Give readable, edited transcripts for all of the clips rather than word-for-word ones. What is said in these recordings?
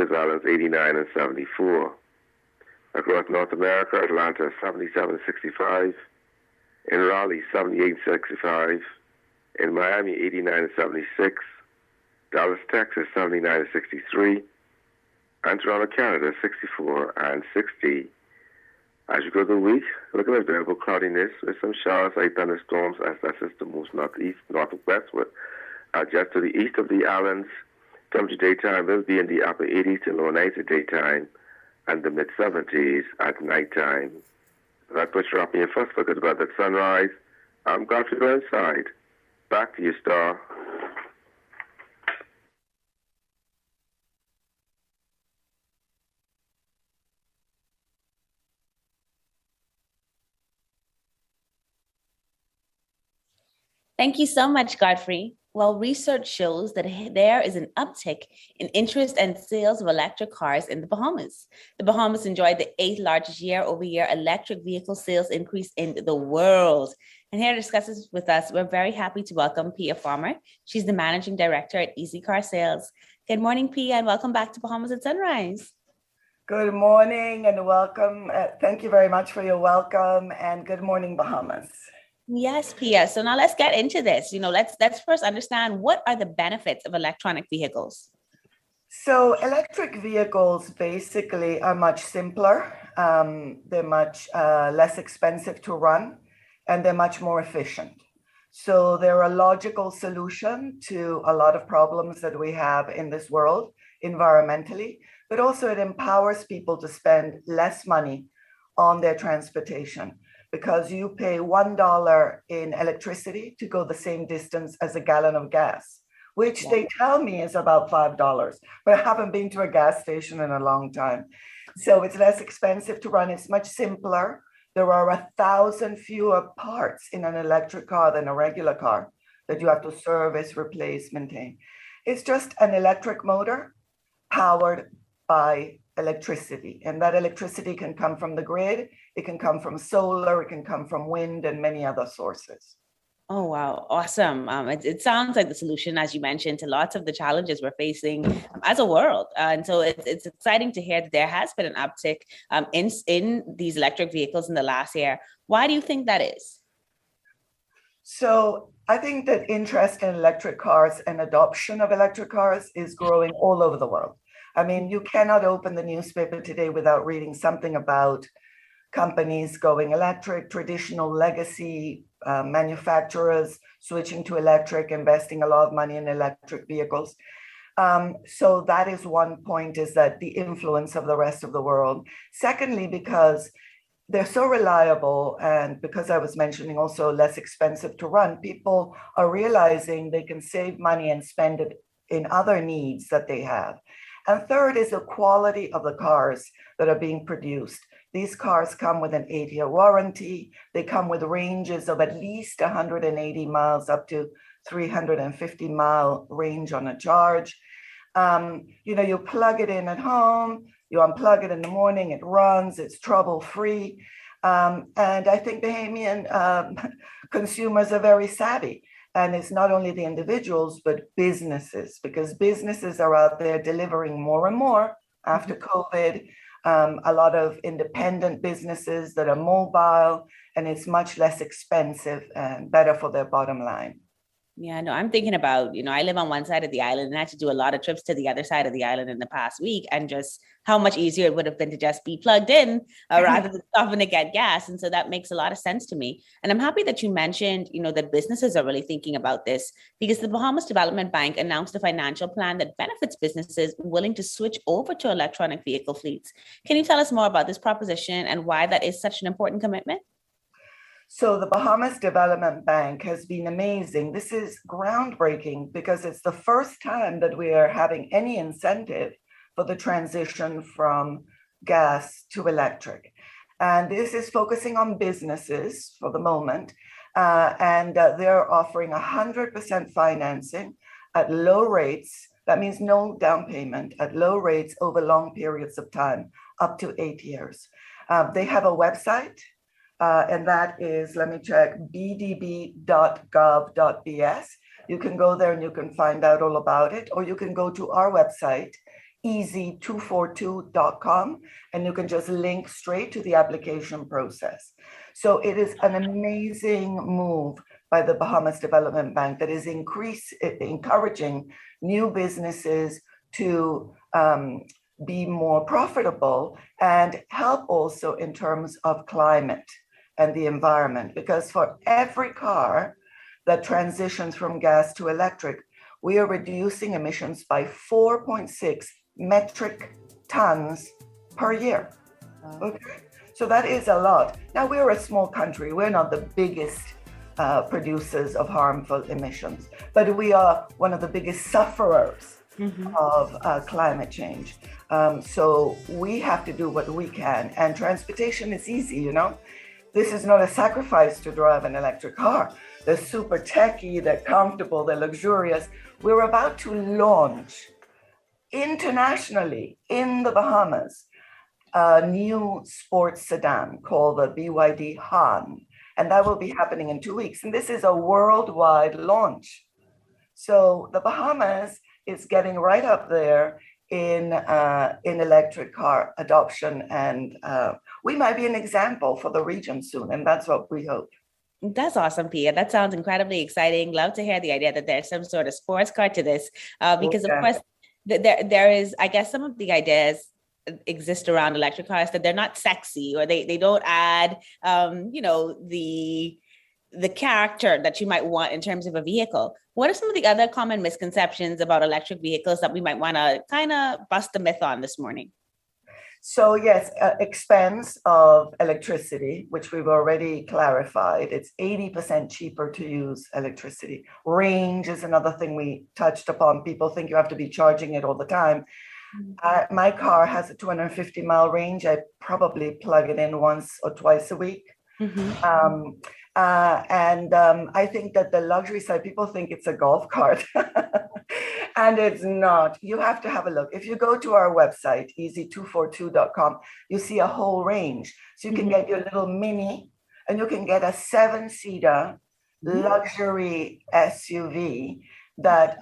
Pacific Islands 89 and 74. Across North America, Atlanta 77.65. In Raleigh 78.65. In Miami 89 and 76. Dallas, Texas 79 and 63. And Toronto, Canada 64 and 60. As you go through the week, looking at variable cloudiness with some showers like thunderstorms as that system moves northeast, northwestward. Just to the east of the islands, temperature daytime will be in the upper 80s to low 90s at daytime and the mid-70s at nighttime. That puts you up in your first look at about the sunrise. I'm Godfrey Burnside. Back to you, Storr. Thank you so much, Godfrey. Well, research shows that there is an uptick in interest and sales of electric cars in the Bahamas. The Bahamas enjoyed the 8th largest year-over-year electric vehicle sales increase in the world. And here to discuss this with us, we're very happy to welcome Pia Farmer. She's the managing director at Easy Car Sales. Good morning, Pia, and welcome back to Bahamas at Sunrise. Good morning and welcome. Thank you very much for your welcome, and good morning, Bahamas. Yes, Pia. So now let's get into this. Let's first understand, what are the benefits of electronic vehicles? So electric vehicles basically are much simpler. They're much less expensive to run, and they're much more efficient. So they're a logical solution to a lot of problems that we have in this world environmentally, but also it empowers people to spend less money on their transportation, because you pay $1 in electricity to go the same distance as a gallon of gas, which they tell me is about $5, but I haven't been to a gas station in a long time. So it's less expensive to run. It's much simpler. There are 1,000 fewer parts in an electric car than a regular car that you have to service, replace, maintain. It's just an electric motor powered by electricity, and that electricity can come from the grid, it can come from solar, it can come from wind and many other sources. Oh, wow. Awesome. It sounds like the solution, as you mentioned, to lots of the challenges we're facing as a world. And so it's exciting to hear that there has been an uptick in these electric vehicles in the last year. Why do you think that is? So I think that interest in electric cars and adoption of electric cars is growing all over the world. I mean, you cannot open the newspaper today without reading something about companies going electric, traditional legacy manufacturers switching to electric, investing a lot of money in electric vehicles. So that is one point, is that the influence of the rest of the world. Secondly, because they're so reliable, and because I was mentioning also less expensive to run, people are realizing they can save money and spend it in other needs that they have. And third is the quality of the cars that are being produced. These cars come with an 8-year warranty. They come with ranges of at least 180 miles up to 350-mile range on a charge. You plug it in at home, you unplug it in the morning, it runs, it's trouble-free. And I think Bahamian consumers are very savvy. And it's not only the individuals, but businesses, because businesses are out there delivering more and more after COVID. A lot of independent businesses that are mobile, and it's much less expensive and better for their bottom line. Yeah, no, I'm thinking about, I live on one side of the island and I had to do a lot of trips to the other side of the island in the past week, and just how much easier it would have been to just be plugged in rather than stopping to get gas. And so that makes a lot of sense to me. And I'm happy that you mentioned, that businesses are really thinking about this, because the Bahamas Development Bank announced a financial plan that benefits businesses willing to switch over to electronic vehicle fleets. Can you tell us more about this proposition and why that is such an important commitment? So the Bahamas Development Bank has been amazing. This is groundbreaking because it's the first time that we are having any incentive for the transition from gas to electric. And this is focusing on businesses for the moment. And they're offering 100% financing at low rates. That means no down payment, at low rates over long periods of time, up to 8 years. They have a website. And that is, let me check, bdb.gov.bs. You can go there and you can find out all about it, or you can go to our website, easy242.com, and you can just link straight to the application process. So it is an amazing move by the Bahamas Development Bank that is encouraging new businesses to be more profitable and help also in terms of climate and the environment. Because for every car that transitions from gas to electric, we are reducing emissions by 4.6 metric tons per year. Okay, so that is a lot. Now, we're a small country. We're not the biggest producers of harmful emissions, but we are one of the biggest sufferers of climate change. So we have to do what we can. And transportation is easy, you know. This is not a sacrifice to drive an electric car. They're super techy, they're comfortable, they're luxurious. We're about to launch internationally in the Bahamas a new sports sedan called the BYD Han, and that will be happening in 2 weeks. And this is a worldwide launch. So the Bahamas is getting right up there in electric car adoption, and we might be an example for the region soon, and that's what we hope. That's awesome, Pia. That sounds incredibly exciting. Love to hear the idea that there's some sort of sports car to this, because of course there is, I guess, some of the ideas exist around electric cars that they're not sexy, or they don't add, the character that you might want in terms of a vehicle. What are some of the other common misconceptions about electric vehicles that we might want to kind of bust the myth on this morning? So yes, expense of electricity, which we've already clarified, it's 80% cheaper to use electricity. Range is another thing we touched upon. People think you have to be charging it all the time. My car has a 250-mile range. I probably plug it in once or twice a week. I think that the luxury side, people think it's a golf cart. And it's not. You have to have a look. If you go to our website, easy242.com, you see a whole range. So you can get your little mini, and you can get a 7-seater luxury SUV that,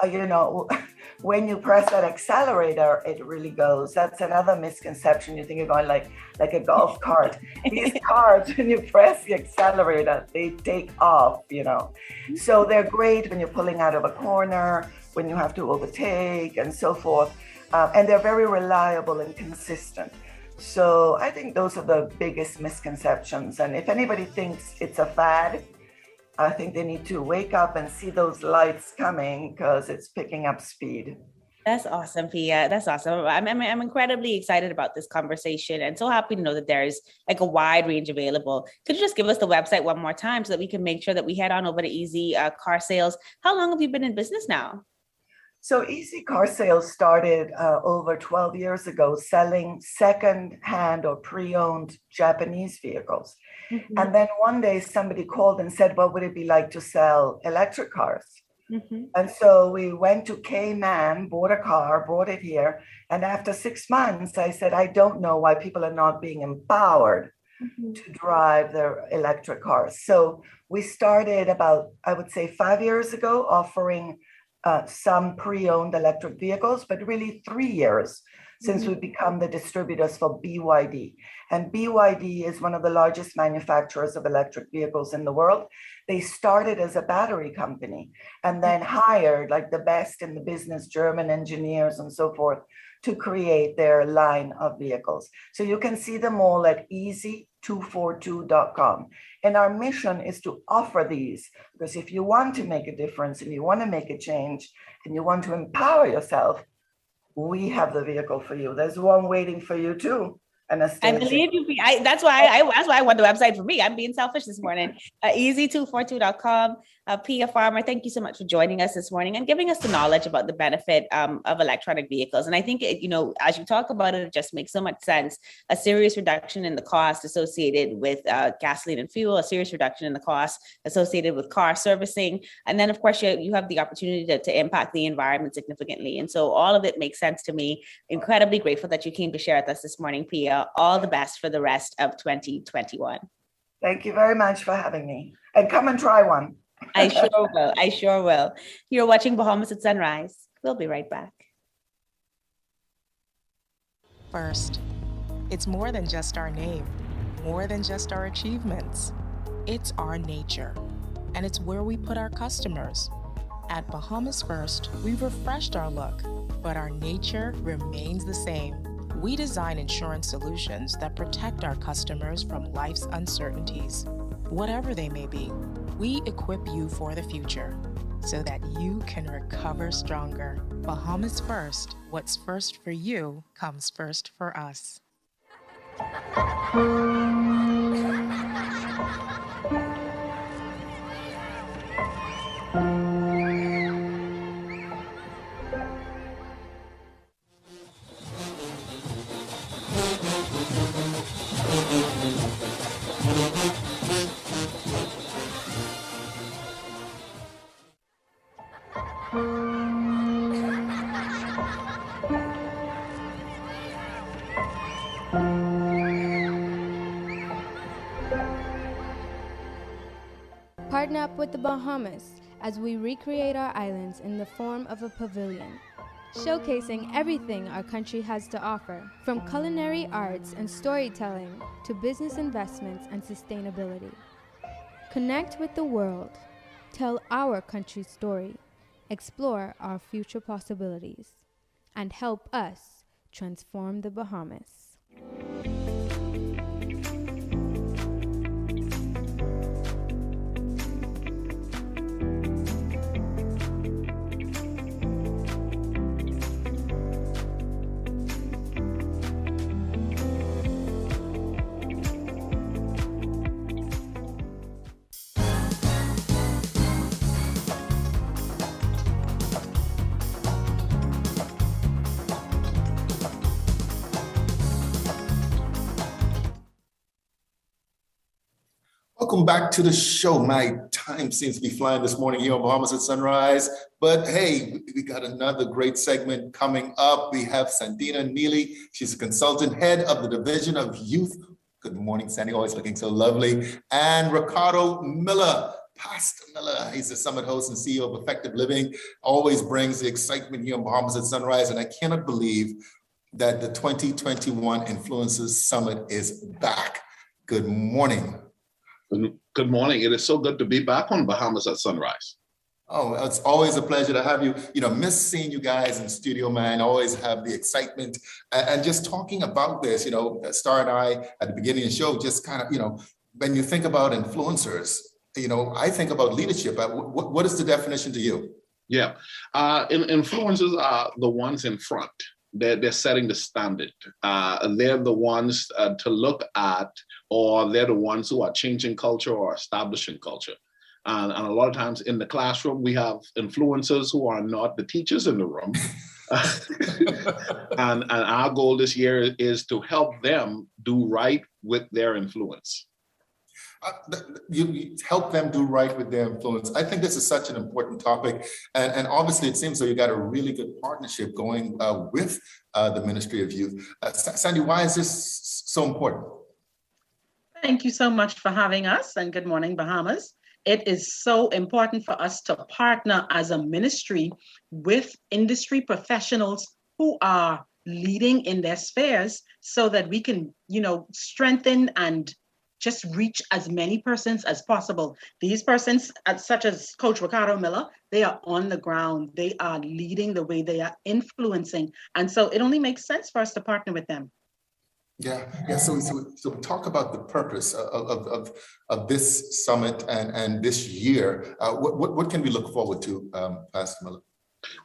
when you press that accelerator, it really goes. That's another misconception. You think you're going like a golf cart. These cars, when you press the accelerator, they take off, So they're great when you're pulling out of a corner, when you have to overtake and so forth. And they're very reliable and consistent. So I think those are the biggest misconceptions. And if anybody thinks it's a fad, I think they need to wake up and see those lights coming, because it's picking up speed. That's awesome, Pia. That's awesome. I'm incredibly excited about this conversation, and so happy to know that there's like a wide range available. Could you just give us the website one more time so that we can make sure that we head on over to Easy Car Sales? How long have you been in business now? So Easy Car Sales started over 12 years ago, selling second-hand or pre-owned Japanese vehicles. And then one day somebody called and said, what would it be like to sell electric cars? And so we went to Cayman, bought a car, brought it here. And after 6 months, I said, I don't know why people are not being empowered to drive their electric cars. So we started about, I would say 5 years ago, offering some pre-owned electric vehicles, but really 3 years since we've become the distributors for BYD. And BYD is one of the largest manufacturers of electric vehicles in the world. They started as a battery company and then hired like the best in the business, German engineers and so forth, to create their line of vehicles. So you can see them all at easy242.com. And our mission is to offer these, because if you want to make a difference and you want to make a change and you want to empower yourself, we have the vehicle for you. There's one waiting for you too. Anastasia. I believe you. That's why I want the website for me. I'm being selfish this morning. Easy242.com. Pia Farmer, thank you so much for joining us this morning and giving us the knowledge about the benefit of electronic vehicles. And I think, as you talk about it, it just makes so much sense. A serious reduction in the cost associated with gasoline and fuel, a serious reduction in the cost associated with car servicing. And then, of course, you have the opportunity to impact the environment significantly. And so all of it makes sense to me. Incredibly grateful that you came to share with us this morning, Pia. All the best for the rest of 2021. Thank you very much for having me. And come and try one. I sure will. You're watching Bahamas at Sunrise. We'll be right back. First, it's more than just our name, more than just our achievements. It's our nature, and it's where we put our customers. At Bahamas First, we've refreshed our look, but our nature remains the same. We design insurance solutions that protect our customers from life's uncertainties, whatever they may be. We equip you for the future so that you can recover stronger. Bahamas First, what's first for you comes first for us. Partner up with the Bahamas as we recreate our islands in the form of a pavilion, showcasing everything our country has to offer, from culinary arts and storytelling to business investments and sustainability. Connect with the world, tell our country's story, explore our future possibilities, and help us transform the Bahamas. Welcome back to the show. My time seems to be flying this morning here on Bahamas at Sunrise. But hey, we got another great segment coming up. We have Sandena Neely. She's a consultant head of the Division of Youth. Good morning, Sandy. Always looking so lovely. And Ricardo Miller. Pastor Miller, he's the summit host and CEO of Effective Living, always brings the excitement here on Bahamas at Sunrise. And I cannot believe that the 2021 Influencers Summit is back. Good morning. Good morning. It is so good to be back on Bahamas at Sunrise. Oh, it's always a pleasure to have you. You know, miss seeing you guys in studio, man. Always have the excitement. And just talking about this, you know, Storr and I at the beginning of the show, just kind of, you know, when you think about influencers, you know, I think about leadership. What is the definition to you? Yeah. Influencers are the ones in front. They're setting the standard. They're the ones to look at, or they're the ones who are changing culture or establishing culture. And a lot of times in the classroom, we have influencers who are not the teachers in the room. and our goal this year is to help them do right with their influence. You help them do right with their influence. I think this is such an important topic. And obviously, it seems though you got a really good partnership going with the Ministry of Youth. Sandy, why is this so important? Thank you so much for having us, and good morning, Bahamas. It is so important for us to partner as a ministry with industry professionals who are leading in their spheres so that we can, you know, strengthen and just reach as many persons as possible. These persons, such as Coach Ricardo Miller, they are on the ground. They are leading the way, they are influencing. And so it only makes sense for us to partner with them. Yeah. So talk about the purpose of this summit and this year. What can we look forward to, Pastor Miller?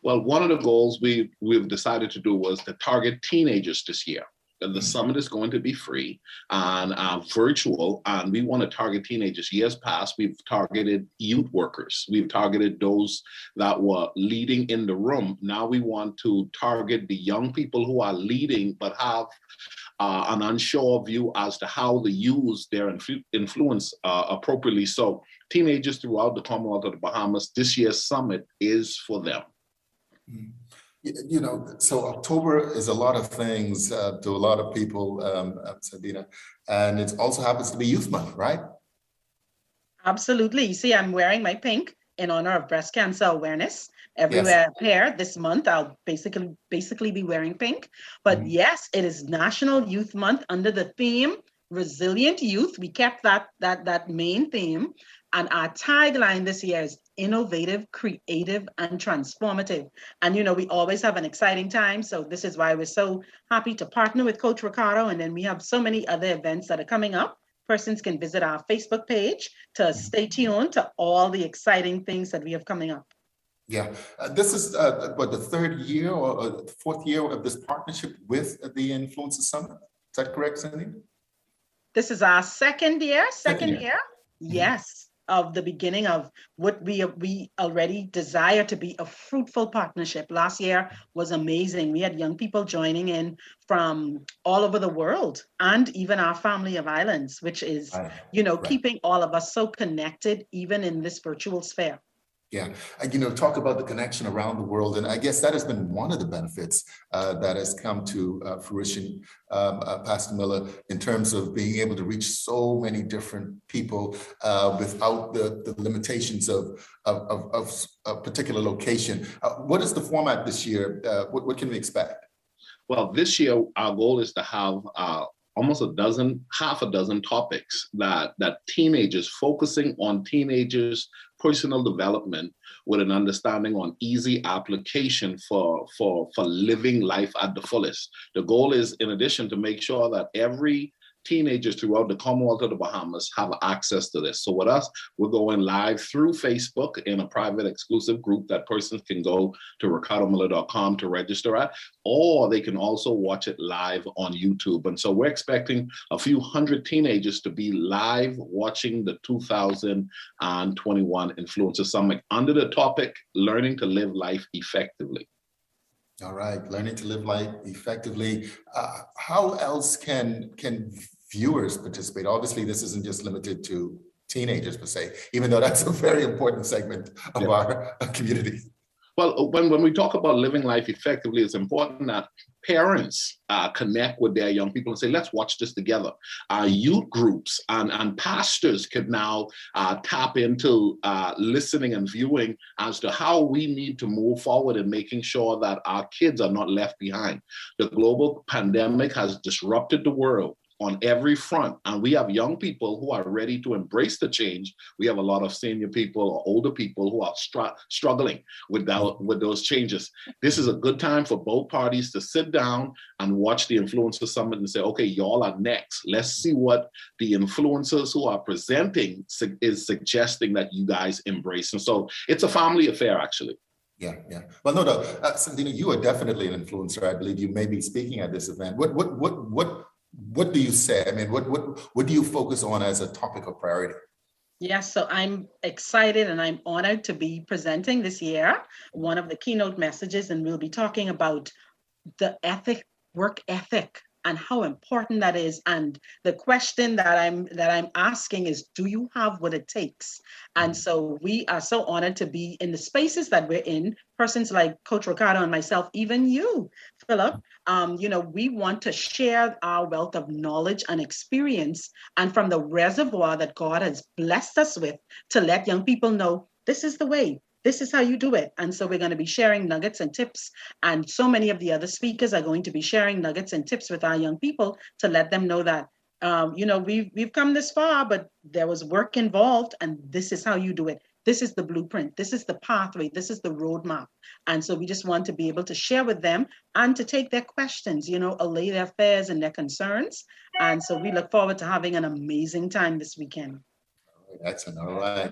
Well, one of the goals we've decided to do was to target teenagers this year. The summit is going to be free and virtual, and we want to target teenagers. Years past, we've targeted youth workers. We've targeted those that were leading in the room. Now we want to target the young people who are leading but have an unsure view as to how to use their influence appropriately. So teenagers throughout the Commonwealth of the Bahamas, this year's summit is for them. You know, so October is a lot of things to a lot of people, Sandena, and it also happens to be Youth Month, right? Absolutely. You see, I'm wearing my pink in honor of breast cancer awareness, everywhere I appear this month. I'll basically be wearing pink. But yes, it is National Youth Month under the theme Resilient Youth. We kept that main theme. And our tagline this year is innovative, creative, and transformative. And, we always have an exciting time. So this is why we're so happy to partner with Coach Ricardo. And then we have so many other events that are coming up. Persons can visit our Facebook page to stay tuned to all the exciting things that we have coming up. Yeah, this is the third year or fourth year of this partnership with the Influencer Summit. Is that correct, Cindy? This is our second year. Yes, of the beginning of what we already desire to be a fruitful partnership. Last year was amazing. We had young people joining in from all over the world and even our family of islands, which is, keeping all of us so connected, even in this virtual sphere. Yeah, talk about the connection around the world. And I guess that has been one of the benefits that has come to fruition, Pastor Miller, in terms of being able to reach so many different people without the limitations of a particular location. What is the format this year? What can we expect? Well, this year, our goal is to have almost half a dozen topics that teenagers, focusing on teenagers' personal development with an understanding on easy application for living life at the fullest. The goal is, in addition, to make sure that every teenagers throughout the Commonwealth of the Bahamas have access to this. So with us, we're going live through Facebook in a private exclusive group that persons can go to ricardomiller.com to register at, or they can also watch it live on YouTube. And so we're expecting a few hundred teenagers to be live watching the 2021 Influencer Summit under the topic, Learning to Live Life Effectively. All right, learning to live life effectively. How else can viewers participate? Obviously, this isn't just limited to teenagers per se, even though that's a very important segment of our community. Well, when we talk about living life effectively, it's important that parents connect with their young people and say, let's watch this together. Youth groups and pastors could now tap into listening and viewing as to how we need to move forward in making sure that our kids are not left behind. The global pandemic has disrupted the world on every front, and we have young people who are ready to embrace the change. We have a lot of senior people or older people who are struggling with those changes. This is a good time for both parties to sit down and watch the Influencer Summit and say, okay, y'all are next. Let's see what the influencers who are presenting is suggesting that you guys embrace. And so it's a family affair, actually. Yeah. Well, no. Sandena, you are definitely an influencer. I believe you may be speaking at this event. What do you say? I mean, what do you focus on as a topic of priority? Yes, so I'm excited and I'm honored to be presenting this year one of the keynote messages, and we'll be talking about the work ethic and how important that is. And the question that I'm asking is, do you have what it takes? And so we are so honored to be in the spaces that we're in, persons like Coach Ricardo and myself, even you, Philip. We want to share our wealth of knowledge and experience, and from the reservoir that God has blessed us with, to let young people know this is the way. This is how you do it. And so we're going to be sharing nuggets and tips. And so many of the other speakers are going to be sharing nuggets and tips with our young people to let them know that, we've come this far, but there was work involved, and this is how you do it. This is the blueprint. This is the pathway. This is the roadmap. And so we just want to be able to share with them and to take their questions, allay their fears and their concerns. And so we look forward to having an amazing time this weekend. Excellent. All right.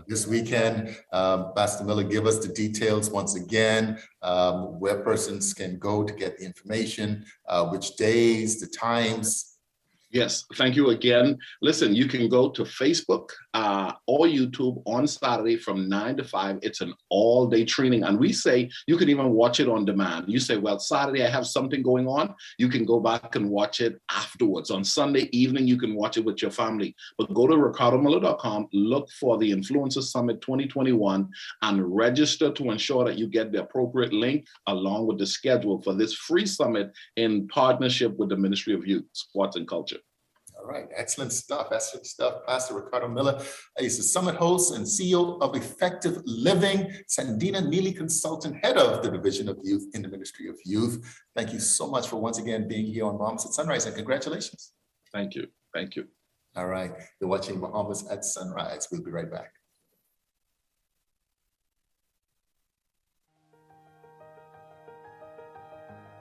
This weekend, Pastor Miller, give us the details once again, where persons can go to get the information, which days, the times. Yes, thank you again. Listen, you can go to Facebook or YouTube on Saturday from 9 to 5. It's an all-day training. And we say you can even watch it on demand. You say, well, Saturday I have something going on. You can go back and watch it afterwards. On Sunday evening, you can watch it with your family. But go to ricardomiller.com, look for the Influencer Summit 2021, and register to ensure that you get the appropriate link along with the schedule for this free summit in partnership with the Ministry of Youth, Sports and Culture. All right, excellent stuff, Pastor Ricardo Miller. He's the summit host and CEO of Effective Living, Sandena Neely consultant, head of the Division of Youth in the Ministry of Youth. Thank you so much for once again being here on Bahamas at Sunrise, and congratulations. Thank you. Thank you. All right, you're watching Bahamas at Sunrise. We'll be right back.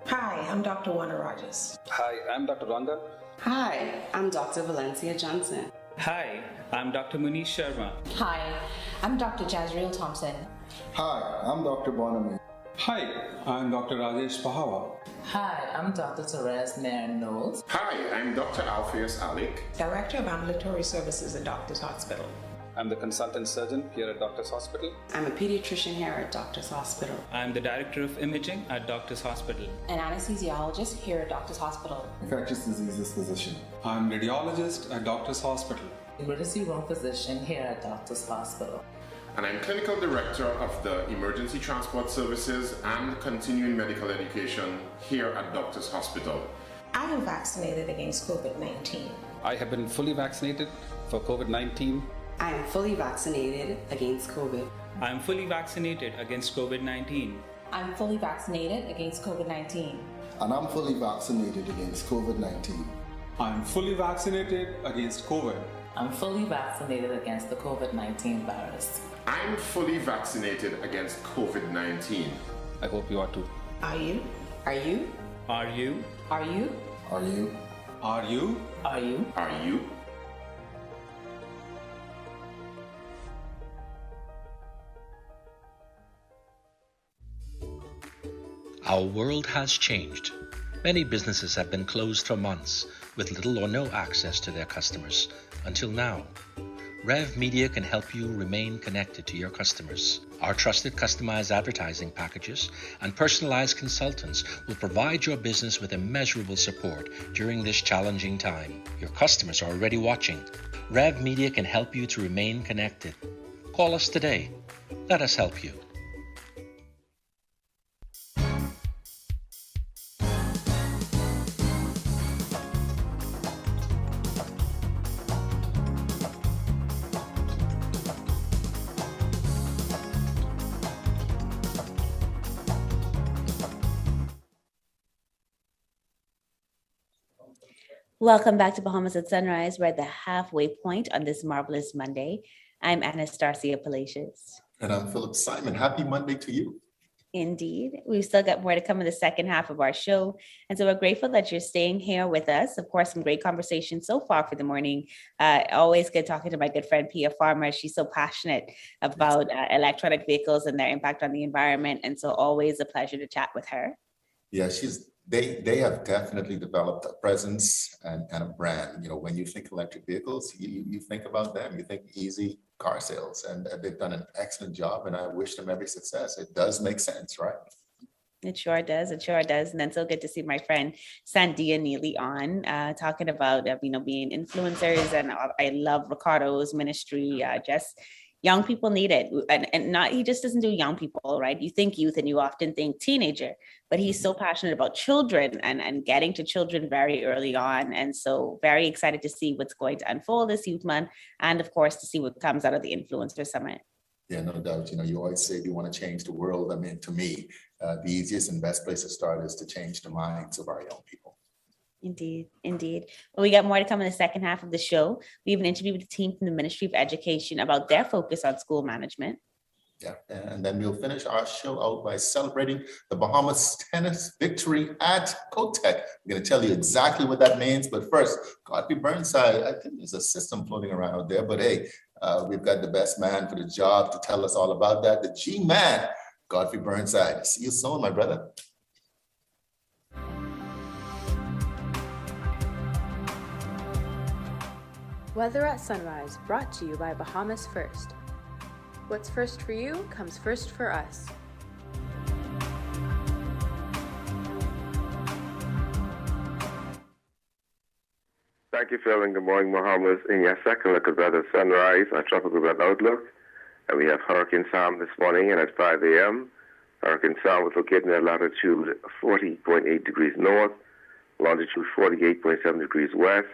Hi, I'm Dr. Wanda Rogers. Hi, I'm Dr. Ranga. Hi, I'm Dr. Valencia Johnson. Hi, I'm Dr. Munish Sharma. Hi, I'm Dr. Jazreel Thompson. Hi, I'm Dr. Bonami. Hi, I'm Dr. Rajesh Pahawa. Hi, I'm Dr. Therese Nairn Knowles. Hi, I'm Dr. Alpheus Alec, Director of Ambulatory Services at Doctors Hospital. I'm the consultant surgeon here at Doctors Hospital. I'm a pediatrician here at Doctors Hospital. I'm the director of imaging at Doctors Hospital. An anesthesiologist here at Doctors Hospital. Infectious diseases physician. I'm radiologist at Doctors Hospital. Emergency room physician here at Doctors Hospital. And I'm clinical director of the Emergency Transport Services and Continuing Medical Education here at Doctors Hospital. I am vaccinated against COVID-19. I have been fully vaccinated for COVID-19. I am fully vaccinated against COVID. I'm fully vaccinated against COVID-19. I'm fully vaccinated against COVID-19. And I'm fully vaccinated against COVID-19. I'm fully vaccinated against COVID. I'm fully vaccinated against the COVID-19 virus. I'm fully vaccinated against COVID-19. I hope you are too. Are you? Are you? Are you? Are you? Are you? Are you? Are you? Are you? Our world has changed. Many businesses have been closed for months with little or no access to their customers until now. Rev Media can help you remain connected to your customers. Our trusted customized advertising packages and personalized consultants will provide your business with immeasurable support during this challenging time. Your customers are already watching. Rev Media can help you to remain connected. Call us today. Let us help you. Welcome back to Bahamas at Sunrise. We're at the halfway point on this marvelous Monday. I'm Anastasia Palacios. And I'm Philip Simon. Happy Monday to you. Indeed. We've still got more to come in the second half of our show. And so we're grateful that you're staying here with us. Of course, some great conversation so far for the morning. Always good talking to my good friend, Pia Farmer. She's so passionate about electronic vehicles and their impact on the environment. And so always a pleasure to chat with her. Yeah, they have definitely developed a presence and a brand. You know, when you think electric vehicles, you think about them, you think easy car sales, and they've done an excellent job, and I wish them every success. It does make sense, right? It sure does. It sure does. And then so good to see my friend Sandena Neely on talking about, being influencers. And I love Ricardo's ministry, just young people need it. And not, he just doesn't do young people, right? You think youth and you often think teenager, but he's so passionate about children and getting to children very early on. And so very excited to see what's going to unfold this Youth Month, and of course, to see what comes out of the Influencer Summit. Yeah, no doubt. You know, you always say, do you want to change the world? I mean, to me, the easiest and best place to start is to change the minds of our young people. Indeed, indeed. Well, we got more to come in the second half of the show. We have an interview with the team from the Ministry of Education about their focus on school management. Yeah, and then we'll finish our show out by celebrating the Bahamas tennis victory at Kotek. We're going to tell you exactly what that means. But first, Godfrey Burnside, I think there's a system floating around out there. But hey, we've got the best man for the job to tell us all about that, the G-Man, Godfrey Burnside. See you soon, my brother. Weather at Sunrise, brought to you by Bahamas First. What's first for you comes first for us. Thank you, Phil, and good morning, Bahamas. In your second look at weather Sunrise, our tropical weather outlook, and we have Hurricane Sam this morning, and at 5 a.m., Hurricane Sam was located at latitude 40.8 degrees north, longitude 48.7 degrees west,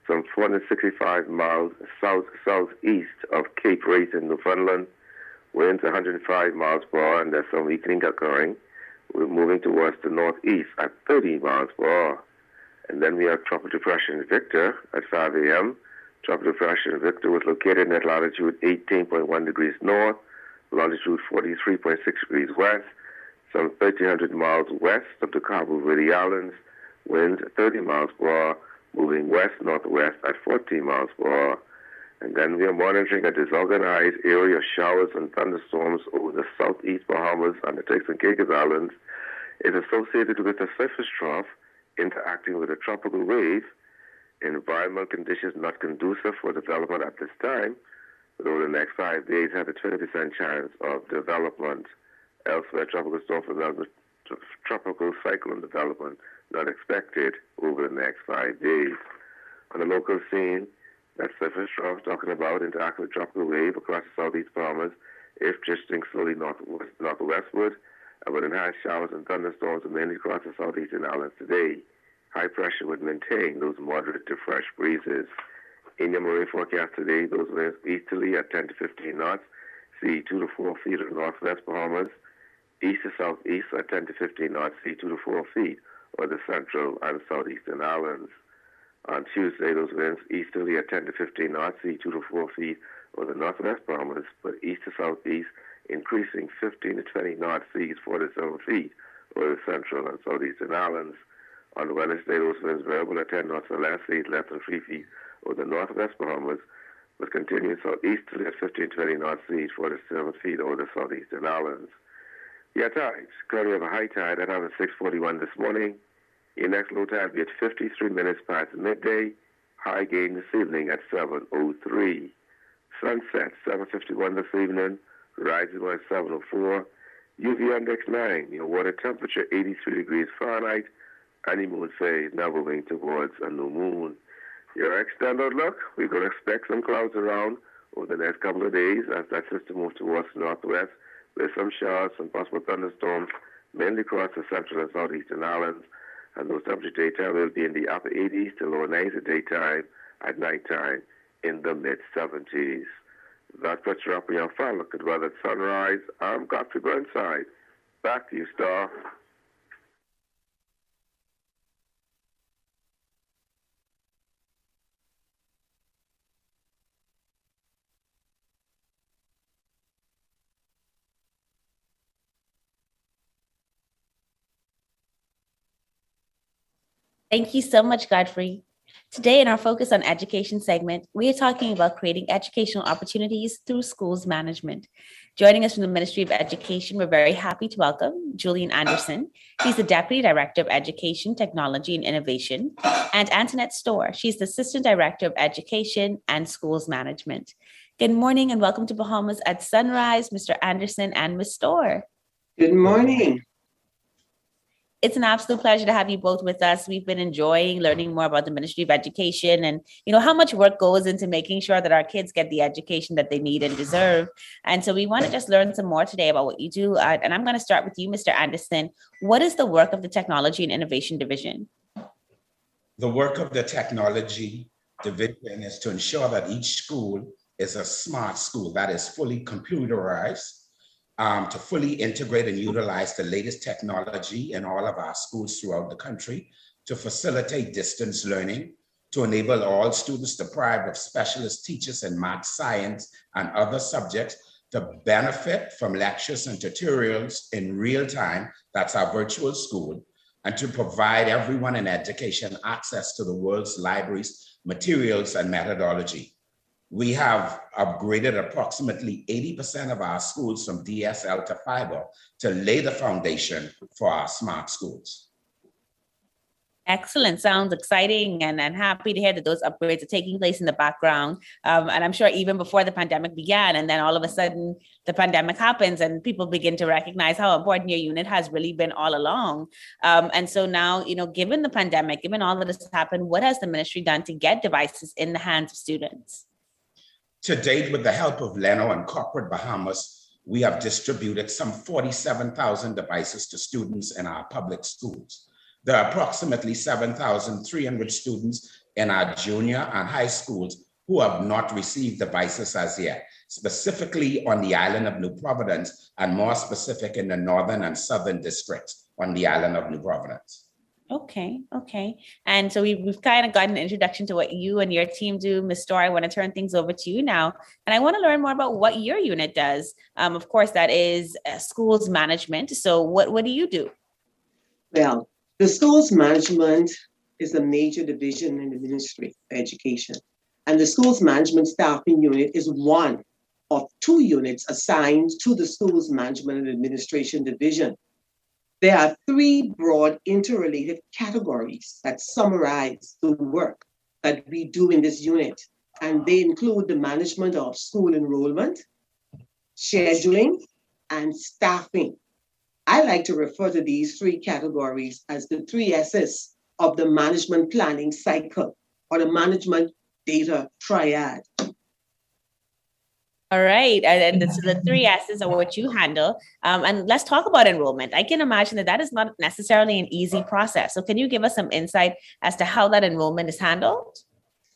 some 465 miles southeast of Cape Race in Newfoundland. Winds 105 miles per hour, and there's some weakening occurring. We're moving towards the northeast at 30 miles per hour. And then we have Tropical Depression Victor at 5 a.m. Tropical Depression Victor was located at latitude 18.1 degrees north, longitude 43.6 degrees west, some 1,300 miles west of the Cabo Verde Islands. Winds 30 miles per hour, moving west-northwest at 14 miles per hour. And then we are monitoring a disorganized area of showers and thunderstorms over the southeast Bahamas and the Turks and Caicos Islands. It's associated with a surface trough interacting with a tropical wave. Environmental conditions not conducive for development at this time, but over the next 5 days have a 20% chance of development. Elsewhere, tropical storm development, tropical cyclone development not expected over the next 5 days. On the local scene, that surface trough talking about interacting with tropical wave across the southeast Bahamas, if drifting slowly northwestward, with enhanced showers and thunderstorms mainly across the southeastern islands today. High pressure would maintain those moderate to fresh breezes. In your marine forecast today, those winds easterly at 10 to 15 knots, sea 2 to 4 feet of the northwest Bahamas, east to southeast at 10 to 15 knots, sea 2 to 4 feet over the central and southeastern islands. On Tuesday, those winds easterly at 10 to 15 knots, sea 2 to 4 feet over the northwest Bahamas, but east to southeast, increasing 15 to 20 knots, seas 4 to 7 feet over the central and southeastern islands. On Wednesday, those winds variable at 10 knots or less, seas less than 3 feet over the northwest Bahamas, but continuing southeasterly at 15 to 20 knots, seas 4 to 7 feet over the southeastern islands. Your tides. Currently have a high tide at around 6:41 this morning. Your next low tide will be at 53 minutes past midday. High gain this evening at 7:03. Sunset 7:51 this evening. Rising at 7:04. UV index 9. Your water temperature 83 degrees Fahrenheit. Honeymoon phase now moving towards a new moon. Your extended look, we're going to expect some clouds around over the next couple of days as that system moves towards the northwest with some showers, some possible thunderstorms, mainly across the central and southeastern islands. And those temperatures daytime will be in the upper 80s to lower 90s at daytime, at nighttime in the mid-70s. That puts you up on your final look at weather at sunrise. I'm Godfrey Burnside. Back to you, Storr. Thank you so much, Godfrey. Today in our Focus on Education segment, we are talking about creating educational opportunities through schools management. Joining us from the Ministry of Education, we're very happy to welcome Julian Anderson. He's the Deputy Director of Education, Technology and Innovation, and Antoinette Storr. She's the Assistant Director of Education and Schools Management. Good morning and welcome to Bahamas at Sunrise, Mr. Anderson and Ms. Storr. Good morning. It's an absolute pleasure to have you both with us. We've been enjoying learning more about the Ministry of Education and, how much work goes into making sure that our kids get the education that they need and deserve. And so we want to just learn some more today about what you do. And I'm going to start with you, Mr. Anderson. What is the work of the Technology and Innovation Division? The work of the Technology Division is to ensure that each school is a smart school that is fully computerized, to fully integrate and utilize the latest technology in all of our schools throughout the country, to facilitate distance learning, to enable all students deprived of specialist teachers in math, science, and other subjects to benefit from lectures and tutorials in real time, that's our virtual school, and to provide everyone in education access to the world's libraries, materials, and methodology. We have upgraded approximately 80% of our schools from DSL to fiber to lay the foundation for our smart schools. Excellent. Sounds exciting and happy to hear that those upgrades are taking place in the background. And I'm sure even before the pandemic began, and then all of a sudden the pandemic happens and people begin to recognize how important your unit has really been all along. And so now, given the pandemic, given all that has happened, what has the ministry done to get devices in the hands of students? To date, with the help of Leno and Corporate Bahamas, we have distributed some 47,000 devices to students in our public schools. There are approximately 7,300 students in our junior and high schools who have not received devices as yet, specifically on the island of New Providence, and more specific in the northern and southern districts on the island of New Providence. Okay. And so we've kind of gotten an introduction to what you and your team do. Ms. Storr, I want to turn things over to you now. And I want to learn more about what your unit does. Of course, that is schools management. So what do you do? Well, the schools management is a major division in the Ministry of Education. And the schools management staffing unit is one of 2 units assigned to the schools management and administration division. There are 3 broad interrelated categories that summarize the work that we do in this unit. And they include the management of school enrollment, scheduling, and staffing. I like to refer to these 3 categories as the 3 S's of the management planning cycle, or the management data triad. All right. And so the 3 S's are what you handle. And let's talk about enrollment. I can imagine that is not necessarily an easy process. So can you give us some insight as to how that enrollment is handled?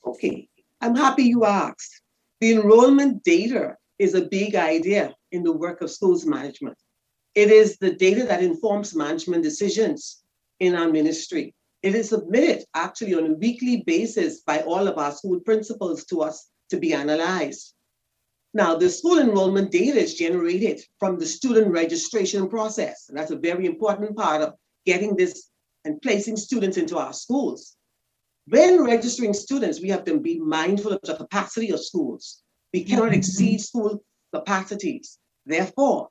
Okay. I'm happy you asked. The enrollment data is a big idea in the work of schools management. It is the data that informs management decisions in our ministry. It is submitted actually on a weekly basis by all of our school principals to us to be analyzed. Now, the school enrollment data is generated from the student registration process. And that's a very important part of getting this and placing students into our schools. When registering students, we have to be mindful of the capacity of schools. We cannot exceed school capacities. Therefore,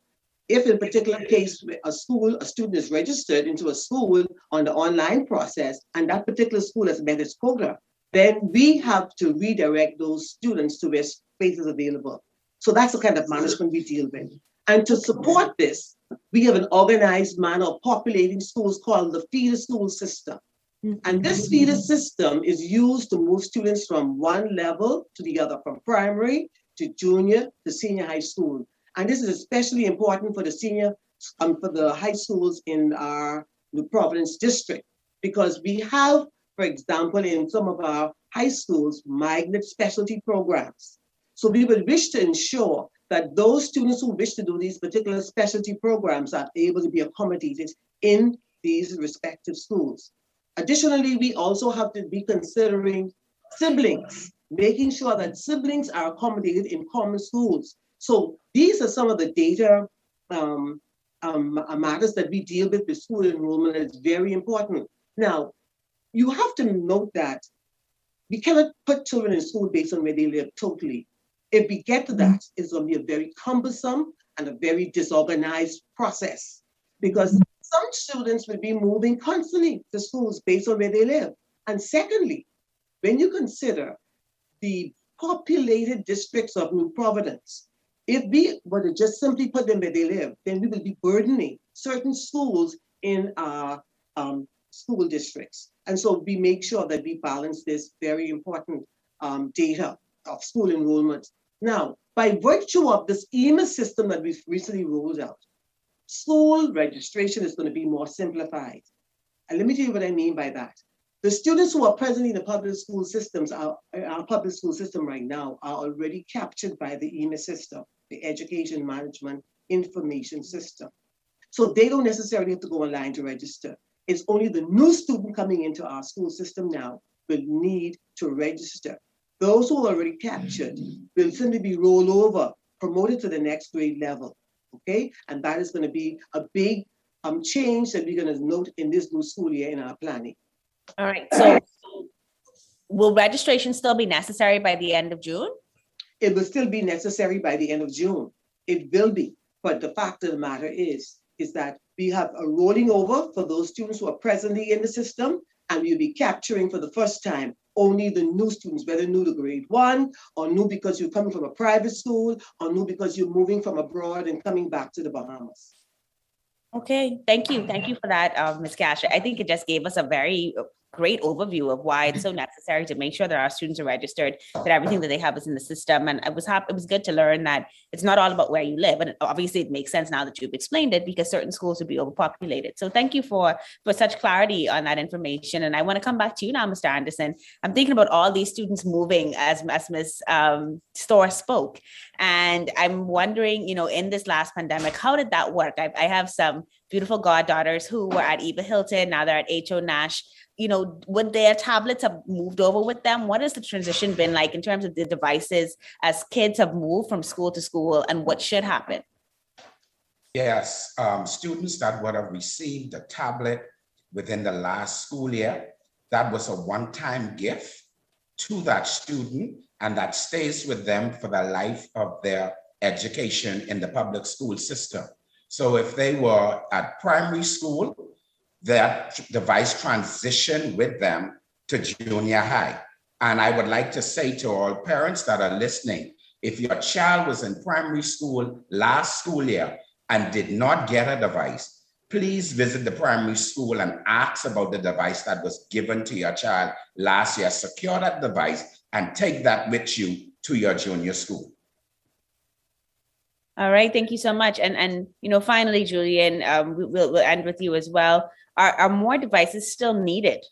if in a particular case, a student is registered into a school on the online process, and that particular school has met its quota, then we have to redirect those students to where space is available. So that's the kind of management we deal with. And to support this, we have an organized manner of populating schools called the feeder school system. And this feeder system is used to move students from one level to the other, from primary to junior to senior high school. And this is especially important for the high schools in our New Providence district, because we have, for example, in some of our high schools, magnet specialty programs. So we would wish to ensure that those students who wish to do these particular specialty programs are able to be accommodated in these respective schools. Additionally, we also have to be considering siblings, making sure that siblings are accommodated in common schools. So these are some of the data matters that we deal with school enrollment. It's very important. Now, you have to note that we cannot put children in school based on where they live totally. If we get to that, it's going to be a very cumbersome and a very disorganized process, because some students will be moving constantly to schools based on where they live. And secondly, when you consider the populated districts of New Providence, if we were to just simply put them where they live, then we will be burdening certain schools in our school districts. And so we make sure that we balance this very important data of school enrollment. Now, by virtue of this EMIS system that we've recently rolled out, school registration is going to be more simplified. And let me tell you what I mean by that. The students who are presently in the public school systems, our public school system right now, are already captured by the EMIS system, the Education Management Information System. So they don't necessarily have to go online to register. It's only the new student coming into our school system now will need to register. Those who are already captured will simply be rolled over, promoted to the next grade level, okay? And that is going to be a big change that we're going to note in this new school year in our planning. All right, so will registration still be necessary by the end of June? It will still be necessary by the end of June. It will be, but the fact of the matter is that we have a rolling over for those students who are presently in the system, and we'll be capturing for the first time only the new students, whether new to grade 1 or new because you're coming from a private school or new because you're moving from abroad and coming back to the Bahamas. Okay, thank you. Thank you for that, Ms. Cash. I think it just gave us a very great overview of why it's so necessary to make sure that our students are registered, that everything that they have is in the system. And it was good to learn that it's not all about where you live. And obviously it makes sense now that you've explained it, because certain schools would be overpopulated. So thank you for such clarity on that information. And I want to come back to you now, Mr. Anderson. I'm thinking about all these students moving as Ms. Storr spoke. And I'm wondering, in this last pandemic, how did that work? I have some beautiful goddaughters who were at Eva Hilton, now they're at H.O. Nash. Would their tablets have moved over with them? What has the transition been like in terms of the devices as kids have moved from school to school, and what should happen? Yes, students that would have received a tablet within the last school year, that was a one-time gift to that student, and that stays with them for the life of their education in the public school system. So if they were at primary school, that device transitioned with them to junior high. And I would like to say to all parents that are listening, if your child was in primary school last school year and did not get a device, please visit the primary school and ask about the device that was given to your child last year. Secure that device and take that with you to your junior school. All right, thank you so much. And finally, Julian, we'll end with you as well. Are more devices still needed?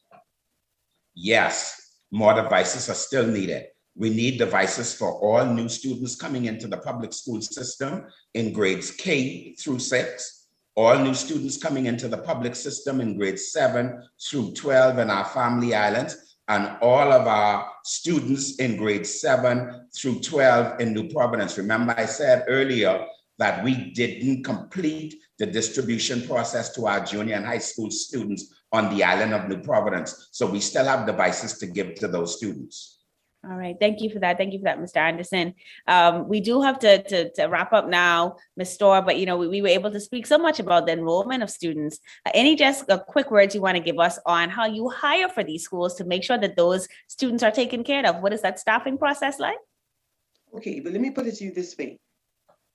Yes, more devices are still needed. We need devices for all new students coming into the public school system in grades K through 6, all new students coming into the public system in grades 7 through 12 in our family islands, and all of our students in grades 7 through 12 in New Providence. Remember, I said earlier that we didn't complete the distribution process to our junior and high school students on the island of New Providence. So we still have devices to give to those students. All right. Thank you for that. Thank you for that, Mr. Anderson. We do have to wrap up now, Ms. Storr, but we were able to speak so much about the enrollment of students. Any just quick words you want to give us on how you hire for these schools to make sure that those students are taken care of? What is that staffing process like? Okay, but let me put it to you this way.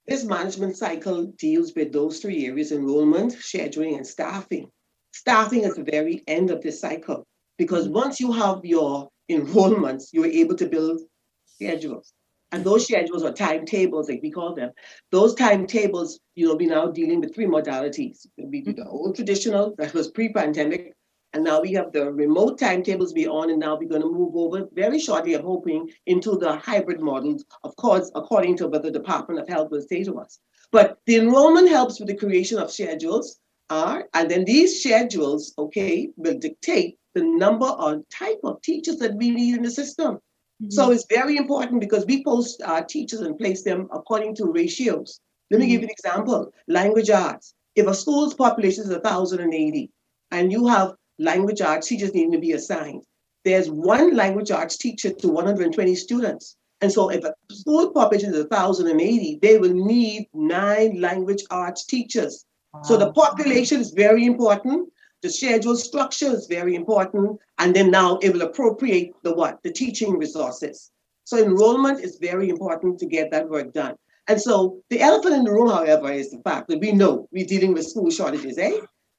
This management cycle deals with those 3 areas: enrollment, scheduling, and staffing. Staffing is the very end of this cycle, because once you have your enrollments, you're able to build schedules. And those schedules are timetables, like we call them. Those timetables, we're now dealing with 3 modalities. We do the old traditional, that was pre-pandemic, and now we have the remote timetables we're on, and now we're going to move over very shortly, I'm hoping, into the hybrid models, of course, according to what the Department of Health will say to us. But the enrollment helps with the creation of schedules, and then these schedules, will dictate the number or type of teachers that we need in the system. Mm-hmm. So it's very important, because we post our teachers and place them according to ratios. Let me give you an example. Language arts. If a school's population is 1,080 and you have language arts teachers needing to be assigned, there's 1 language arts teacher to 120 students. And so if a school population is 1,080, they will need 9 language arts teachers. Wow. So the population is very important. The schedule structure is very important. And then now it will appropriate the teaching resources. So enrollment is very important to get that work done. And so the elephant in the room, however, is the fact that we know we're dealing with school shortages,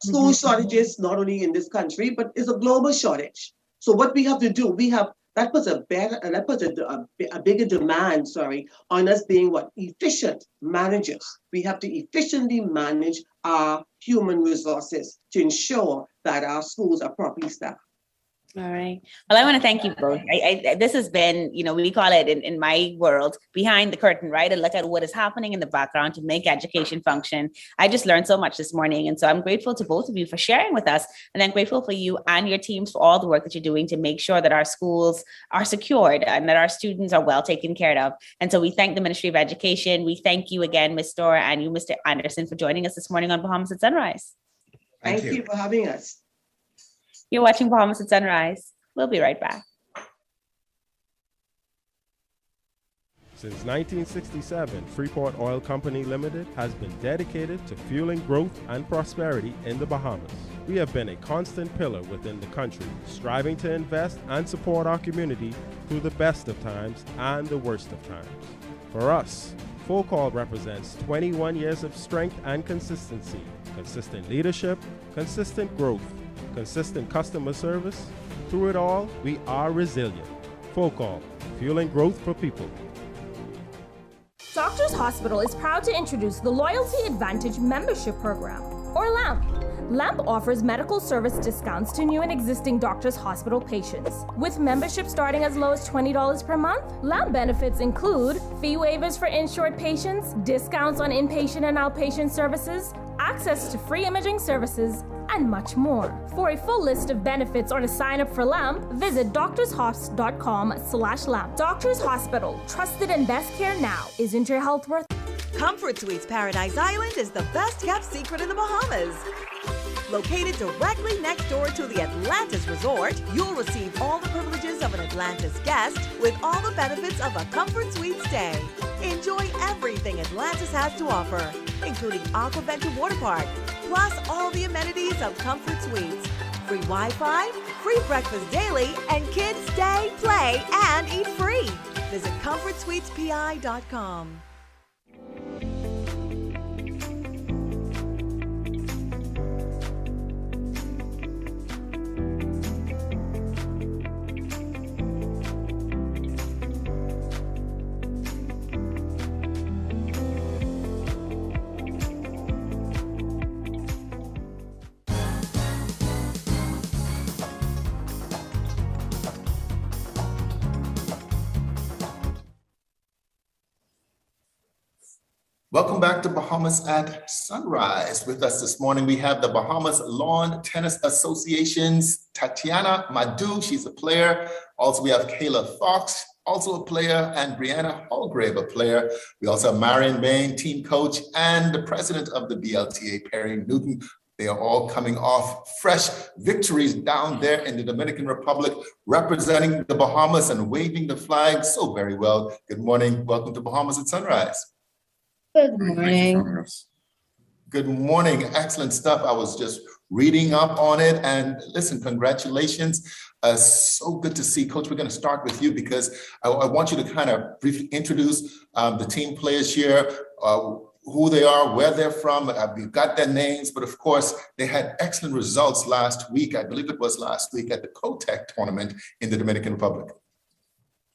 School shortages, not only in this country, but it's a global shortage. So what we have to do, that puts a bigger demand, on us being efficient managers. We have to efficiently manage our human resources to ensure that our schools are properly staffed. All right. Well, I want to thank you both. This has been, we call it in my world, behind the curtain, right? And look at what is happening in the background to make education function. I just learned so much this morning. And so I'm grateful to both of you for sharing with us. And I'm grateful for you and your teams for all the work that you're doing to make sure that our schools are secured and that our students are well taken care of. And so we thank the Ministry of Education. We thank you again, Ms. Storr, and you, Mr. Anderson, for joining us this morning on Bahamas at Sunrise. Thank you for having us. You're watching Bahamas at Sunrise. We'll be right back. Since 1967, Freeport Oil Company Limited has been dedicated to fueling growth and prosperity in the Bahamas. We have been a constant pillar within the country, striving to invest and support our community through the best of times and the worst of times. For us, Full Call represents 21 years of strength and consistency, consistent leadership, consistent growth, consistent customer service, through it all, we are resilient. FOCAL, fueling growth for people. Doctors Hospital is proud to introduce the Loyalty Advantage Membership Program, or LAMP. LAMP offers medical service discounts to new and existing Doctors Hospital patients. With membership starting as low as $20 per month, LAMP benefits include fee waivers for insured patients, discounts on inpatient and outpatient services, access to free imaging services, and much more. For a full list of benefits or to sign up for LAMP, visit doctorshos.com/LAMP. Doctors Hospital, trusted and best care now. Isn't your health worth? Comfort Suites Paradise Island is the best kept secret in the Bahamas. Located directly next door to the Atlantis Resort, you'll receive all the privileges of an Atlantis guest with all the benefits of a Comfort Suite stay. Enjoy everything Atlantis has to offer, including Aquaventure Water Park, plus all the amenities of Comfort Suites. Free Wi-Fi, free breakfast daily, and kids stay, play, and eat free. Visit ComfortSuitesPI.com. Welcome back to Bahamas at Sunrise. With us this morning, we have the Bahamas Lawn Tennis Association's Tatiana Madu. She's a player. Also, we have Kayla Fox, also a player, and Brianna Hallgrave, a player. We also have Marion Bain, team coach, and the president of the BLTA, Perry Newton. They are all coming off fresh victories down there in the Dominican Republic, representing the Bahamas and waving the flag so very well. Good morning. Welcome to Bahamas at Sunrise. Good morning. Good morning. Excellent stuff. I was just reading up on it, and listen, congratulations. So good to see. Coach, we're going to start with you because I want you to kind of briefly introduce the team players here, who they are, where they're from. We've got their names, but of course, they had excellent results last week. I believe it was last week at the COTEC tournament in the Dominican Republic.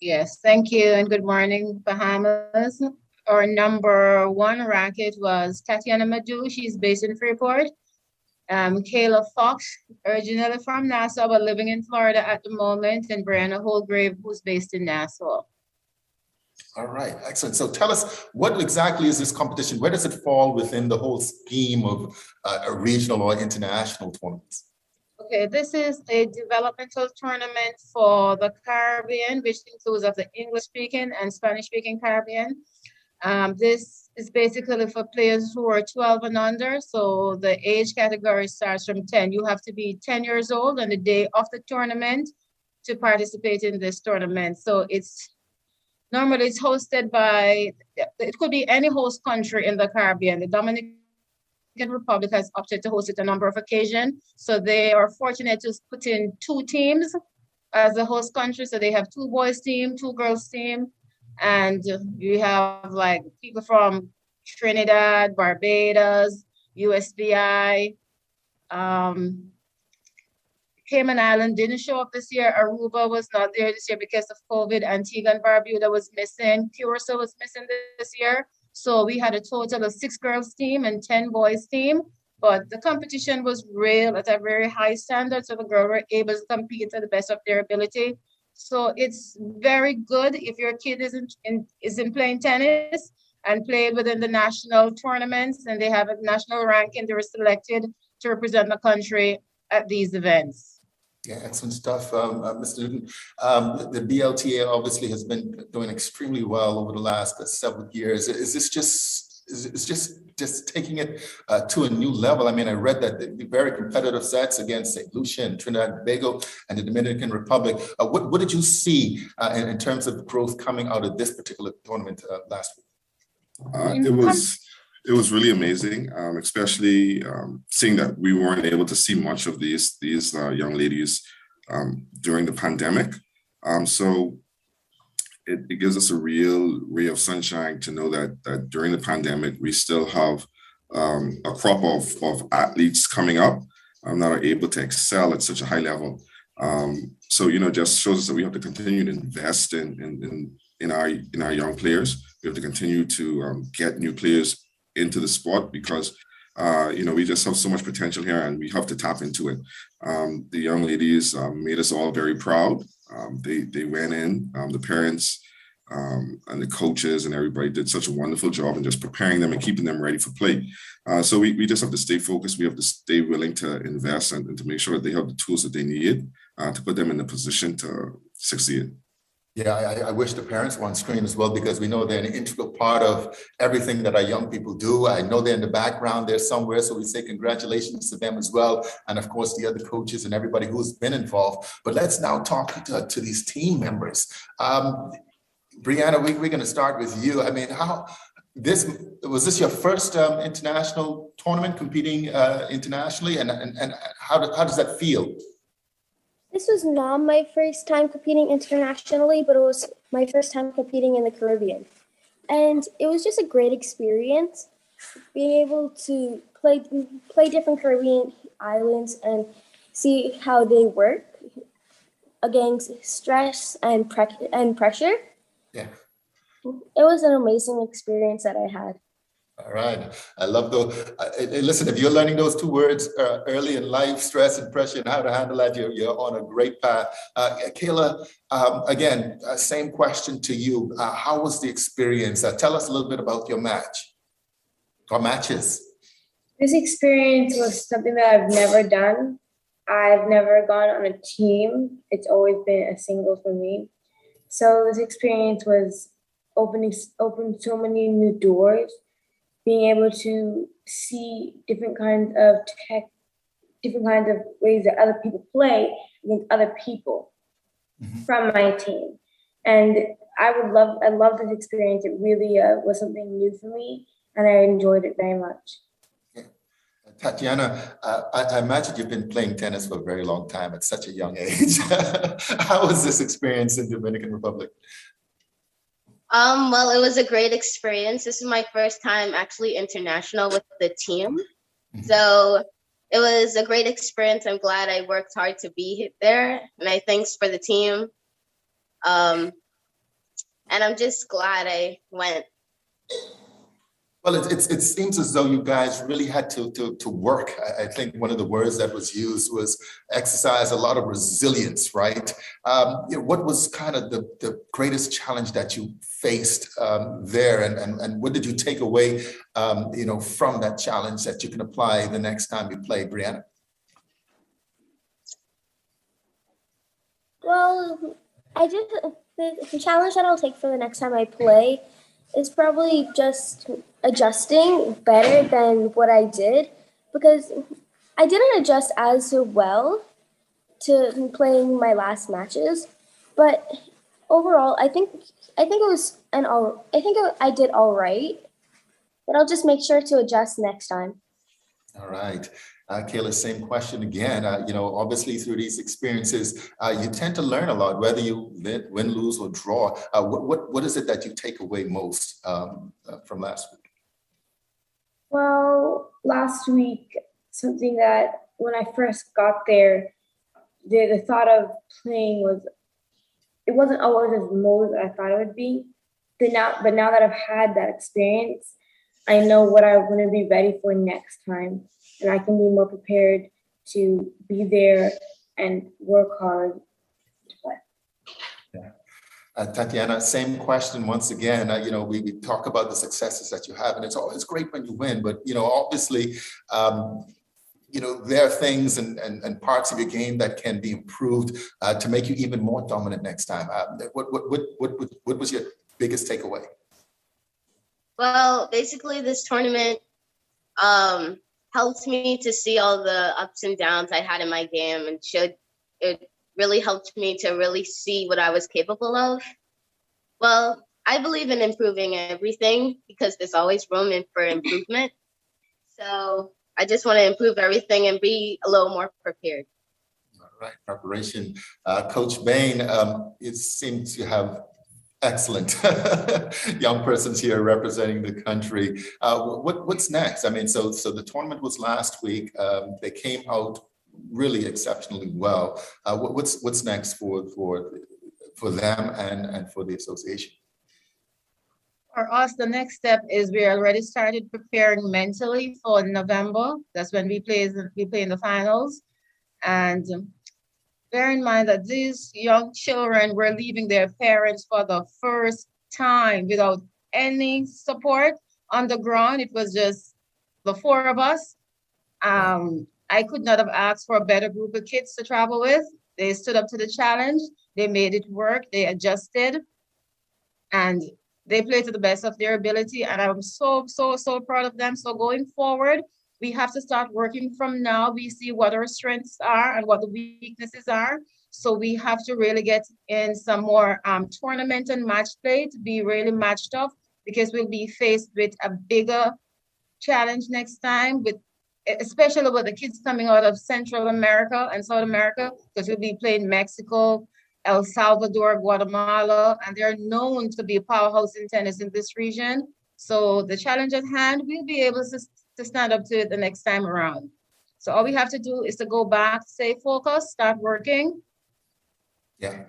Yes, thank you, and good morning, Bahamas. Our number one racket was Tatiana Madu. She's based in Freeport. Kayla Fox, originally from Nassau, but living in Florida at the moment, and Brianna Hallgrave, who's based in Nassau. All right, excellent. So tell us, what exactly is this competition? Where does it fall within the whole scheme of a regional or international tournaments? Okay, this is a developmental tournament for the Caribbean, which includes of the English-speaking and Spanish-speaking Caribbean. This is basically for players who are 12 and under. So the age category starts from 10. You have to be 10 years old on the day of the tournament to participate in this tournament. So normally it's hosted by, it could be any host country in the Caribbean. The Dominican Republic has opted to host it a number of occasions. So they are fortunate to put in 2 teams as a host country. So they have 2 boys team, 2 girls team. And you have like people from Trinidad, Barbados, USVI, Cayman Island didn't show up this year. Aruba was not there this year because of COVID. Antigua and Barbuda was missing. Curacao was missing this year. So we had a total of 6 girls team and 10 boys team. But the competition was real at a very high standard. So the girls were able to compete to the best of their ability. So it's very good if your kid isn't playing tennis and played within the national tournaments and they have a national ranking, they were selected to represent the country at these events. Yeah, excellent stuff, Mr. Newton. The BLTA obviously has been doing extremely well over the last several years. Is this just taking it to a new level? I mean, I read that the very competitive sets against St. Lucia and Trinidad and Tobago and the Dominican Republic. What did you see in terms of growth coming out of this particular tournament last week? It was really amazing, especially seeing that we weren't able to see much of these young ladies during the pandemic. So it gives us a real ray of sunshine to know that during the pandemic, we still have a crop of athletes coming up that are able to excel at such a high level. So, just shows us that we have to continue to invest in our young players. We have to continue to get new players into the sport because, we just have so much potential here and we have to tap into it. The young ladies made us all very proud. They went in, the parents and the coaches and everybody did such a wonderful job in just preparing them and keeping them ready for play. So we just have to stay focused. We have to stay willing to invest and to make sure that they have the tools that they need to put them in a position to succeed. Yeah, I wish the parents were on screen as well, because we know they're an integral part of everything that our young people do. I know they're in the background there somewhere, so we say congratulations to them as well. And of course, the other coaches and everybody who's been involved. But let's now talk to these team members. Brianna, we're going to start with you. I mean, was this your first international tournament, competing internationally, and how does that feel? This was not my first time competing internationally, but it was my first time competing in the Caribbean. And it was just a great experience being able to play different Caribbean islands and see how they work against stress and pressure. Yeah. It was an amazing experience that I had. All right. I love those. Listen, if you're learning those two words early in life, stress and pressure, and how to handle that, you're on a great path. Kayla, again, same question to you. How was the experience? Tell us a little bit about your match or matches. This experience was something that I've never done. I've never gone on a team. It's always been a single for me. So this experience was opened so many new doors. Being able to see different kinds of ways that other people play against other people from my team. And I love this experience. It really was something new for me, and I enjoyed it very much. Tatiana, I imagine you've been playing tennis for a very long time at such a young age. How was this experience in the Dominican Republic? Well, it was a great experience. This is my first time actually international with the team. So it was a great experience. I'm glad I worked hard to be there. And I thanks for the team. And I'm just glad I went. Well, it seems as though you guys really had to work. I think one of the words that was used was exercise a lot of resilience, right? What was kind of the greatest challenge that you faced there, and what did you take away, from that challenge that you can apply the next time you play, Brianna? Well, the challenge that I'll take for the next time I play is probably just adjusting better than what I did, because I didn't adjust as well to playing my last matches. But overall, I think I did all right. But I'll just make sure to adjust next time. All right. Kayla, same question again. Obviously through these experiences, you tend to learn a lot, whether you win, lose, or draw. What is it that you take away most from last week? Well, last week, something that when I first got there, the thought of playing it wasn't always as smooth as I thought it would be. But now that I've had that experience, I know what I'm going to be ready for next time. And I can be more prepared to be there and work hard to play. Yeah. Tatiana, same question once again. We talk about the successes that you have, and it's always great when you win, but obviously, there are things and parts of your game that can be improved to make you even more dominant next time. What was your biggest takeaway? Well, basically this tournament helped me to see all the ups and downs I had in my game, and it really helped me to really see what I was capable of. Well, I believe in improving everything because there's always room for improvement. So I just want to improve everything and be a little more prepared. All right, preparation. Coach Bain, it seems you have excellent young persons here representing the country. What's next? I mean, so the tournament was last week. They came out really exceptionally well. What's next for them and for the association? For us, the next step is we already started preparing mentally for November. That's when we play in the finals. And bear in mind that these young children were leaving their parents for the first time without any support on the ground. It was just the four of us. I could not have asked for a better group of kids to travel with. They stood up to the challenge. They made it work. They adjusted. And they played to the best of their ability. And I'm so proud of them. So going forward, we have to start working from now. We see what our strengths are and what the weaknesses are. So we have to really get in some more tournament and match play to be really matched up, because we'll be faced with a bigger challenge next time, especially with the kids coming out of Central America and South America, because we'll be playing Mexico, El Salvador, Guatemala, and they're known to be a powerhouse in tennis in this region. So the challenge at hand, we'll be able to stand up to it the next time around. So all we have to do is to go back, stay focused, start working. Yeah.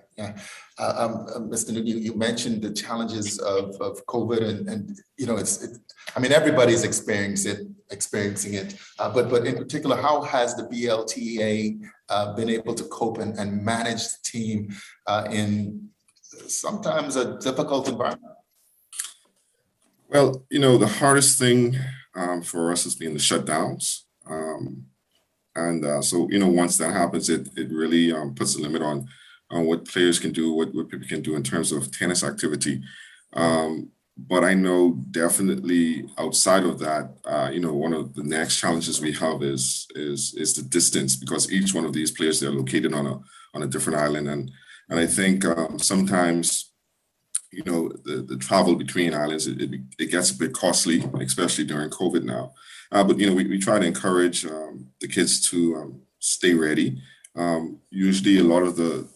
Mr. Neely, you mentioned the challenges of COVID, and you know, I mean, everybody's experiencing it. But in particular, how has the BLTA been able to cope and manage the team in sometimes a difficult environment? Well, you know, the hardest thing for us has been the shutdowns. So, you know, once that happens, it really puts a limit on what players can do, what people can do in terms of tennis activity. But I know definitely outside of that, you know, one of the next challenges we have is the distance, because each one of these players, they're located on a different island. And I think sometimes, you know, the travel between islands, it gets a bit costly, especially during COVID now. But, you know, we try to encourage the kids to stay ready. Usually a lot of the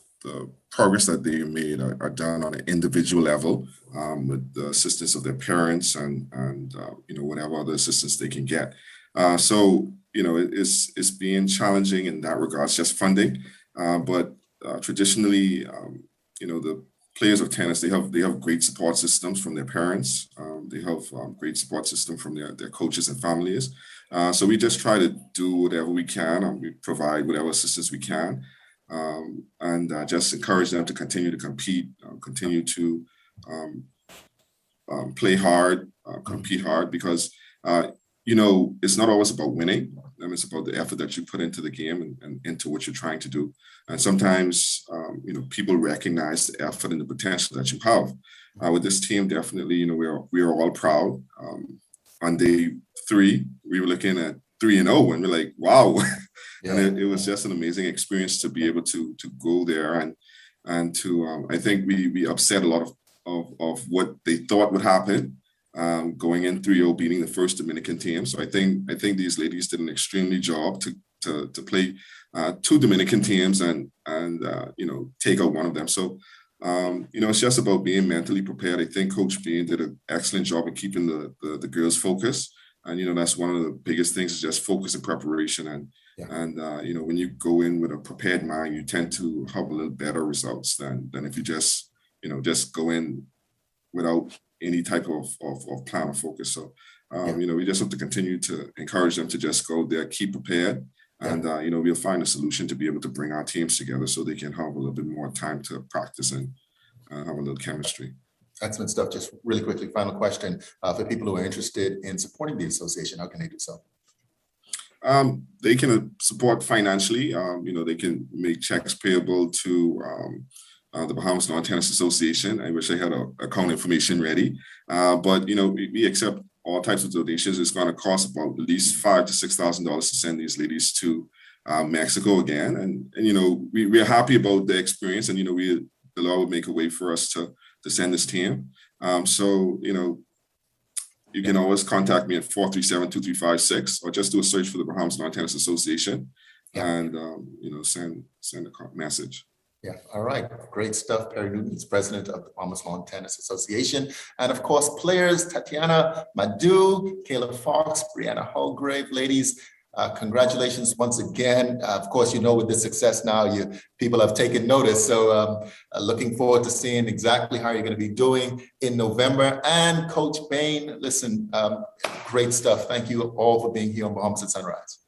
progress that they made are done on an individual level with the assistance of their parents and you know, whatever other assistance they can get. So, you know, it's being challenging in that regards, just funding. But traditionally, you know, the players of tennis, they have great support systems from their parents. They have great support system from their coaches and families. So we just try to do whatever we can, and we provide whatever assistance we can. And just encourage them to continue to compete, continue to play hard, compete hard, because, you know, it's not always about winning. It's about the effort that you put into the game and into what you're trying to do. And sometimes, you know, people recognize the effort and the potential that you have. With this team, definitely, you know, we are all proud. On day 3, we were looking at 3-0, and we're like, wow. Yeah. And it was just an amazing experience to be able to go there and to I think we upset a lot of what they thought would happen, going in 3-0, beating the first Dominican team. So I think these ladies did an extremely job to play 2 Dominican teams and you know, take out one of them. So you know, it's just about being mentally prepared. I think Coach Bean did an excellent job of keeping the girls focused. And, you know, that's one of the biggest things, is just focus and preparation. And you know, when you go in with a prepared mind, you tend to have a little better results than if you just, you know, just go in without any type of plan or focus. So, you know, we just have to continue to encourage them to just go there, keep prepared. And, you know, we'll find a solution to be able to bring our teams together so they can have a little bit more time to practice and have a little chemistry. Excellent stuff. Just really quickly, final question for people who are interested in supporting the association, how can they do so? They can support financially. You know, they can make checks payable to the Bahamas Lawn Tennis Association. I wish I had account information ready. But, you know, we accept all types of donations. It's going to cost about at least $5,000 to $6,000 to send these ladies to Mexico again. And you know, we're happy about the experience, and, you know, the law would make a way for us to send this team. So, you know, you can always contact me at 437-2356, or just do a search for the Bahamas Lawn Tennis Association, and you know, send a message. Yeah. All right. Great stuff. Perry Newton is president of the Bahamas Lawn Tennis Association. And of course, players, Tatiana Madu, Kayla Fox, Brianna Holgrave. Ladies, Congratulations once again. Of course, you know, with this success now, people have taken notice. So looking forward to seeing exactly how you're going to be doing in November. And Coach Bain, listen, great stuff. Thank you all for being here on Bahamas at Sunrise.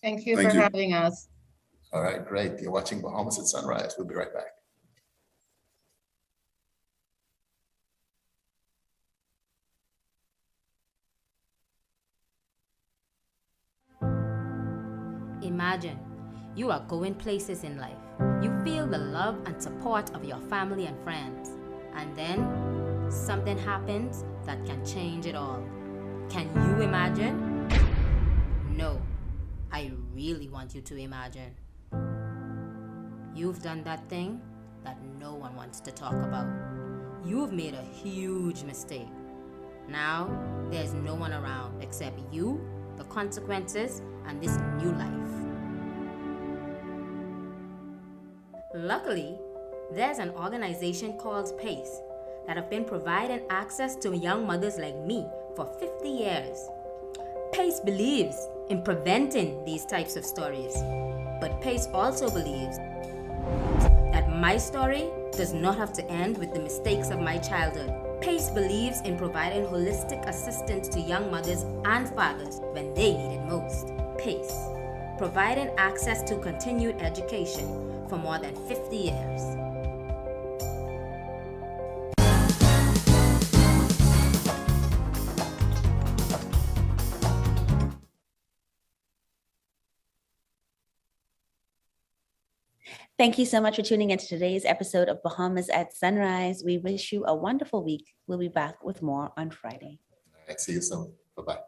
Thank you for having us. All right, great. You're watching Bahamas at Sunrise. We'll be right back. Imagine you are going places in life. You feel the love and support of your family and friends. And then something happens that can change it all. Can you imagine? No, I really want you to imagine. You've done that thing that no one wants to talk about. You've made a huge mistake. Now, there's no one around except you, the consequences, and this new life. Luckily, there's an organization called PACE that have been providing access to young mothers like me for 50 years. PACE believes in preventing these types of stories, but PACE also believes that my story does not have to end with the mistakes of my childhood. PACE believes in providing holistic assistance to young mothers and fathers when they need it most. PACE, providing access to continued education for more than 50 years. Thank you so much for tuning into today's episode of Bahamas at Sunrise. We wish you a wonderful week. We'll be back with more on Friday. All right, see you soon. Bye-bye.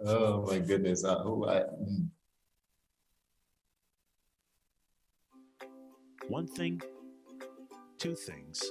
Oh my goodness. One thing, two things.